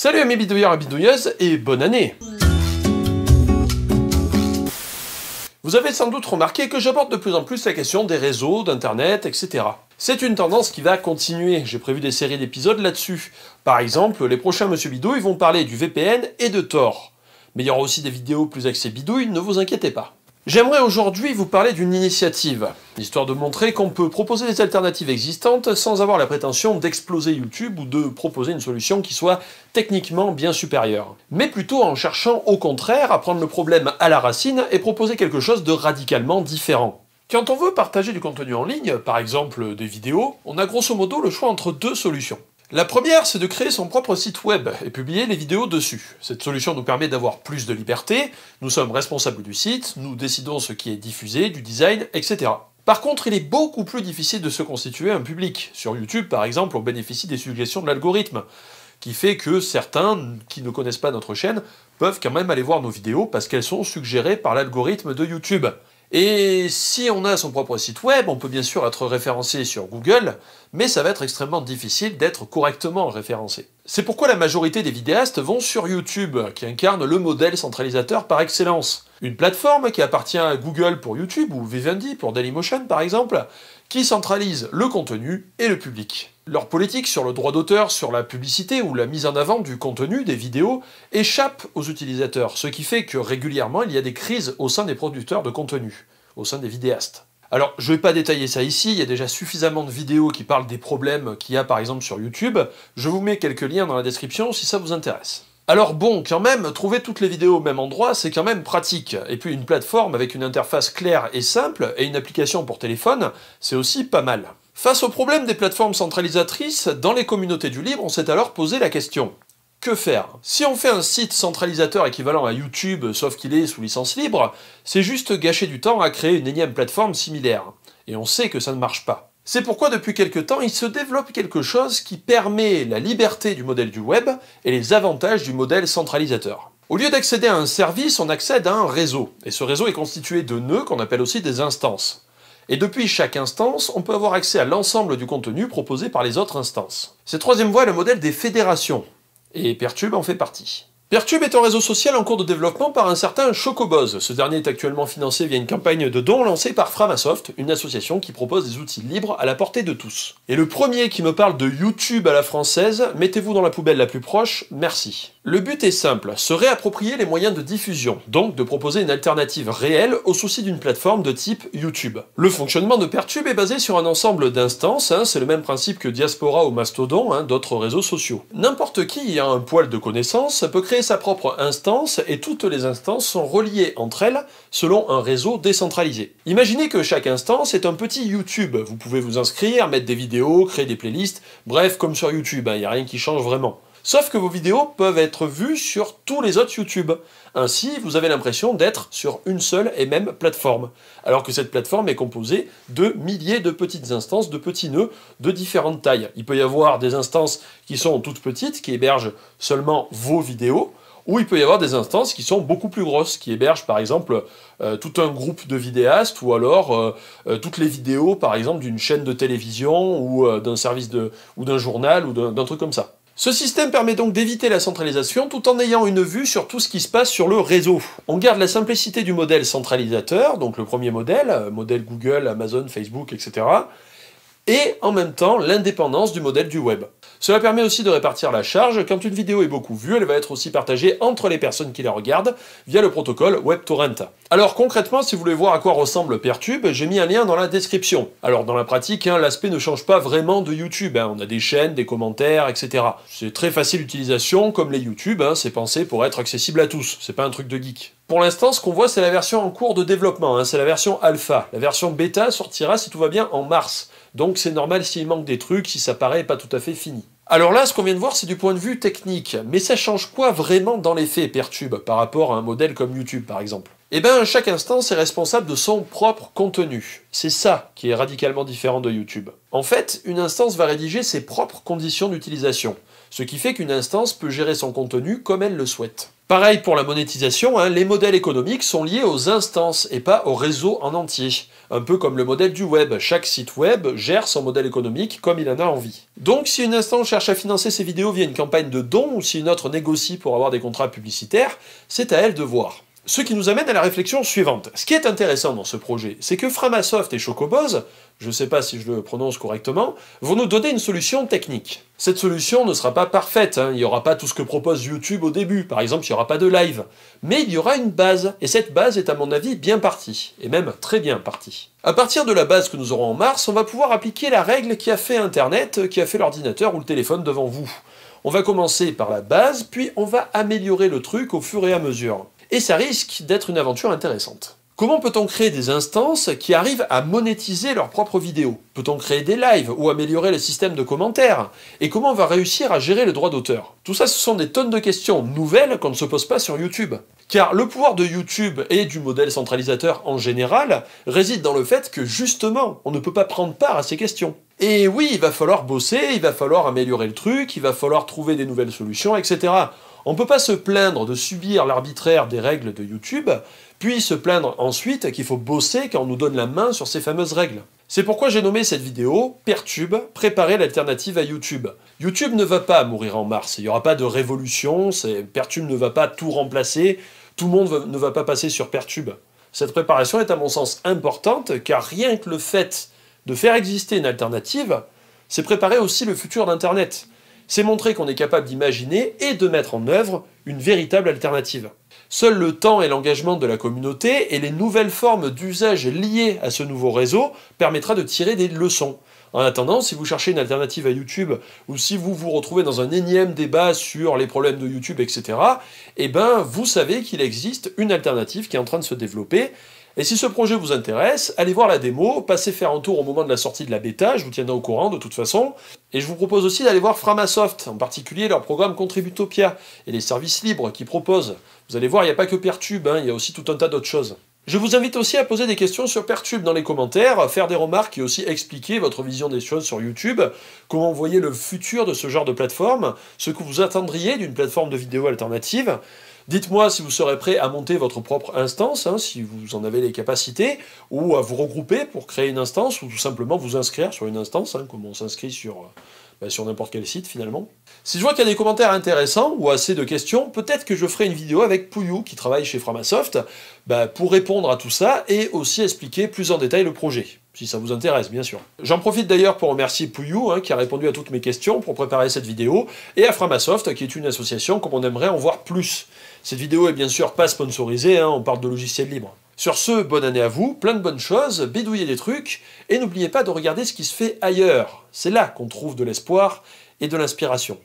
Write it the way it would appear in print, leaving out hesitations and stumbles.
Salut amis bidouilleurs et bidouilleuses, et bonne année! Vous avez sans doute remarqué que j'aborde de plus en plus la question des réseaux, d'internet, etc. C'est une tendance qui va continuer, j'ai prévu des séries d'épisodes là-dessus. Par exemple, les prochains Monsieur Bidouille vont parler du VPN et de Tor. Mais il y aura aussi des vidéos plus axées bidouille, ne vous inquiétez pas. J'aimerais aujourd'hui vous parler d'une initiative, histoire de montrer qu'on peut proposer des alternatives existantes sans avoir la prétention d'exploser YouTube ou de proposer une solution qui soit techniquement bien supérieure. Mais plutôt en cherchant au contraire à prendre le problème à la racine et proposer quelque chose de radicalement différent. Quand on veut partager du contenu en ligne, par exemple des vidéos, on a grosso modo le choix entre deux solutions. La première, c'est de créer son propre site web et publier les vidéos dessus. Cette solution nous permet d'avoir plus de liberté, nous sommes responsables du site, nous décidons ce qui est diffusé, du design, etc. Par contre, il est beaucoup plus difficile de se constituer un public. Sur YouTube, par exemple, on bénéficie des suggestions de l'algorithme, qui fait que certains qui ne connaissent pas notre chaîne peuvent quand même aller voir nos vidéos parce qu'elles sont suggérées par l'algorithme de YouTube. Et si on a son propre site web, on peut bien sûr être référencé sur Google, mais ça va être extrêmement difficile d'être correctement référencé. C'est pourquoi la majorité des vidéastes vont sur YouTube, qui incarne le modèle centralisateur par excellence. Une plateforme qui appartient à Google pour YouTube, ou Vivendi pour Dailymotion par exemple, qui centralise le contenu et le public. Leur politique sur le droit d'auteur, sur la publicité ou la mise en avant du contenu, des vidéos, échappe aux utilisateurs, ce qui fait que régulièrement il y a des crises au sein des producteurs de contenu, au sein des vidéastes. Alors, je ne vais pas détailler ça ici, il y a déjà suffisamment de vidéos qui parlent des problèmes qu'il y a par exemple sur YouTube, je vous mets quelques liens dans la description si ça vous intéresse. Alors bon, quand même, trouver toutes les vidéos au même endroit, c'est quand même pratique. Et puis une plateforme avec une interface claire et simple, et une application pour téléphone, c'est aussi pas mal. Face au problème des plateformes centralisatrices, dans les communautés du libre, on s'est alors posé la question. Que faire? Si on fait un site centralisateur équivalent à YouTube, sauf qu'il est sous licence libre, c'est juste gâcher du temps à créer une énième plateforme similaire. Et on sait que ça ne marche pas. C'est pourquoi depuis quelque temps, il se développe quelque chose qui permet la liberté du modèle du web et les avantages du modèle centralisateur. Au lieu d'accéder à un service, on accède à un réseau. Et ce réseau est constitué de nœuds qu'on appelle aussi des instances. Et depuis chaque instance, on peut avoir accès à l'ensemble du contenu proposé par les autres instances. Cette troisième voie est le modèle des fédérations. Et Pertube en fait partie. Pertube est un réseau social en cours de développement par un certain Chocoboz. Ce dernier est actuellement financé via une campagne de dons lancée par Framasoft, une association qui propose des outils libres à la portée de tous. Et le premier qui me parle de YouTube à la française, mettez-vous dans la poubelle la plus proche, merci. Le but est simple, se réapproprier les moyens de diffusion, donc de proposer une alternative réelle au souci d'une plateforme de type YouTube. Le fonctionnement de Pertube est basé sur un ensemble d'instances, c'est le même principe que Diaspora ou Mastodon, d'autres réseaux sociaux. N'importe qui ayant un poil de connaissance peut créer sa propre instance et toutes les instances sont reliées entre elles selon un réseau décentralisé. Imaginez que chaque instance est un petit YouTube. Vous pouvez vous inscrire, mettre des vidéos, créer des playlists, bref, comme sur YouTube, il n'y a rien qui change vraiment. Sauf que vos vidéos peuvent être vues sur tous les autres YouTube. Ainsi, vous avez l'impression d'être sur une seule et même plateforme. Alors que cette plateforme est composée de milliers de petites instances, de petits nœuds de différentes tailles. Il peut y avoir des instances qui sont toutes petites, qui hébergent seulement vos vidéos, ou il peut y avoir des instances qui sont beaucoup plus grosses, qui hébergent par exemple tout un groupe de vidéastes, ou alors toutes les vidéos par exemple d'une chaîne de télévision, ou d'un service ou d'un journal, ou d'un truc comme ça. Ce système permet donc d'éviter la centralisation tout en ayant une vue sur tout ce qui se passe sur le réseau. On garde la simplicité du modèle centralisateur, donc le premier modèle, modèle Google, Amazon, Facebook, etc. Et en même temps l'indépendance du modèle du web. Cela permet aussi de répartir la charge. Quand une vidéo est beaucoup vue, elle va être aussi partagée entre les personnes qui la regardent via le protocole WebTorrent. Alors concrètement, si vous voulez voir à quoi ressemble Pertube, j'ai mis un lien dans la description. Alors dans la pratique, l'aspect ne change pas vraiment de YouTube. On a des chaînes, des commentaires, etc. C'est très facile d'utilisation, comme les YouTube, c'est pensé pour être accessible à tous. C'est pas un truc de geek. Pour l'instant, ce qu'on voit, c'est la version en cours de développement, c'est la version alpha. La version bêta sortira, si tout va bien, en mars. Donc c'est normal s'il manque des trucs, si ça paraît pas tout à fait fini. Alors là, ce qu'on vient de voir, c'est du point de vue technique. Mais ça change quoi vraiment dans les faits, Pertube, par rapport à un modèle comme YouTube, par exemple? Eh bien, chaque instance est responsable de son propre contenu. C'est ça qui est radicalement différent de YouTube. En fait, une instance va rédiger ses propres conditions d'utilisation, ce qui fait qu'une instance peut gérer son contenu comme elle le souhaite. Pareil pour la monétisation, les modèles économiques sont liés aux instances et pas au réseau en entier. Un peu comme le modèle du web, chaque site web gère son modèle économique comme il en a envie. Donc si une instance cherche à financer ses vidéos via une campagne de dons, ou si une autre négocie pour avoir des contrats publicitaires, c'est à elle de voir. Ce qui nous amène à la réflexion suivante. Ce qui est intéressant dans ce projet, c'est que Framasoft et Chocoboz, je ne sais pas si je le prononce correctement, vont nous donner une solution technique. Cette solution ne sera pas parfaite, il n'y aura pas tout ce que propose YouTube au début, par exemple il n'y aura pas de live, mais il y aura une base, et cette base est à mon avis bien partie, et même très bien partie. À partir de la base que nous aurons en mars, on va pouvoir appliquer la règle qui a fait Internet, qui a fait l'ordinateur ou le téléphone devant vous. On va commencer par la base, puis on va améliorer le truc au fur et à mesure. Et ça risque d'être une aventure intéressante. Comment peut-on créer des instances qui arrivent à monétiser leurs propres vidéos? Peut-on créer des lives ou améliorer le système de commentaires? Et comment on va réussir à gérer le droit d'auteur? Tout ça, ce sont des tonnes de questions nouvelles qu'on ne se pose pas sur YouTube. Car le pouvoir de YouTube et du modèle centralisateur en général réside dans le fait que justement, on ne peut pas prendre part à ces questions. Et oui, il va falloir bosser, il va falloir améliorer le truc, il va falloir trouver des nouvelles solutions, etc. On ne peut pas se plaindre de subir l'arbitraire des règles de YouTube, puis se plaindre ensuite qu'il faut bosser quand on nous donne la main sur ces fameuses règles. C'est pourquoi j'ai nommé cette vidéo « Pertube, préparer l'alternative à YouTube ». YouTube ne va pas mourir en mars, il n'y aura pas de révolution, Pertube ne va pas tout remplacer, tout le monde ne va pas passer sur Pertube. Cette préparation est à mon sens importante, car rien que le fait de faire exister une alternative, c'est préparer aussi le futur d'Internet. C'est montrer qu'on est capable d'imaginer et de mettre en œuvre une véritable alternative. Seul le temps et l'engagement de la communauté et les nouvelles formes d'usage liées à ce nouveau réseau permettra de tirer des leçons. En attendant, si vous cherchez une alternative à YouTube, ou si vous vous retrouvez dans un énième débat sur les problèmes de YouTube, etc., eh ben, vous savez qu'il existe une alternative qui est en train de se développer. Et si ce projet vous intéresse, allez voir la démo, passez faire un tour au moment de la sortie de la bêta, je vous tiendrai au courant de toute façon. Et je vous propose aussi d'aller voir Framasoft, en particulier leur programme Contributopia, et les services libres qu'ils proposent. Vous allez voir, il n'y a pas que Pertube, il y a aussi tout un tas d'autres choses. Je vous invite aussi à poser des questions sur Pertube dans les commentaires, faire des remarques et aussi expliquer votre vision des choses sur YouTube, comment vous voyez le futur de ce genre de plateforme, ce que vous attendriez d'une plateforme de vidéo alternative. Dites-moi si vous serez prêt à monter votre propre instance, si vous en avez les capacités, ou à vous regrouper pour créer une instance, ou tout simplement vous inscrire sur une instance, comme on s'inscrit sur n'importe quel site finalement. Si je vois qu'il y a des commentaires intéressants, ou assez de questions, peut-être que je ferai une vidéo avec Pouillou, qui travaille chez Framasoft, pour répondre à tout ça, et aussi expliquer plus en détail le projet. Si ça vous intéresse, bien sûr. J'en profite d'ailleurs pour remercier Pouillou, qui a répondu à toutes mes questions pour préparer cette vidéo, et à Framasoft, qui est une association comme on aimerait en voir plus. Cette vidéo est bien sûr pas sponsorisée, on parle de logiciels libres. Sur ce, bonne année à vous, plein de bonnes choses, bidouillez des trucs, et n'oubliez pas de regarder ce qui se fait ailleurs. C'est là qu'on trouve de l'espoir et de l'inspiration.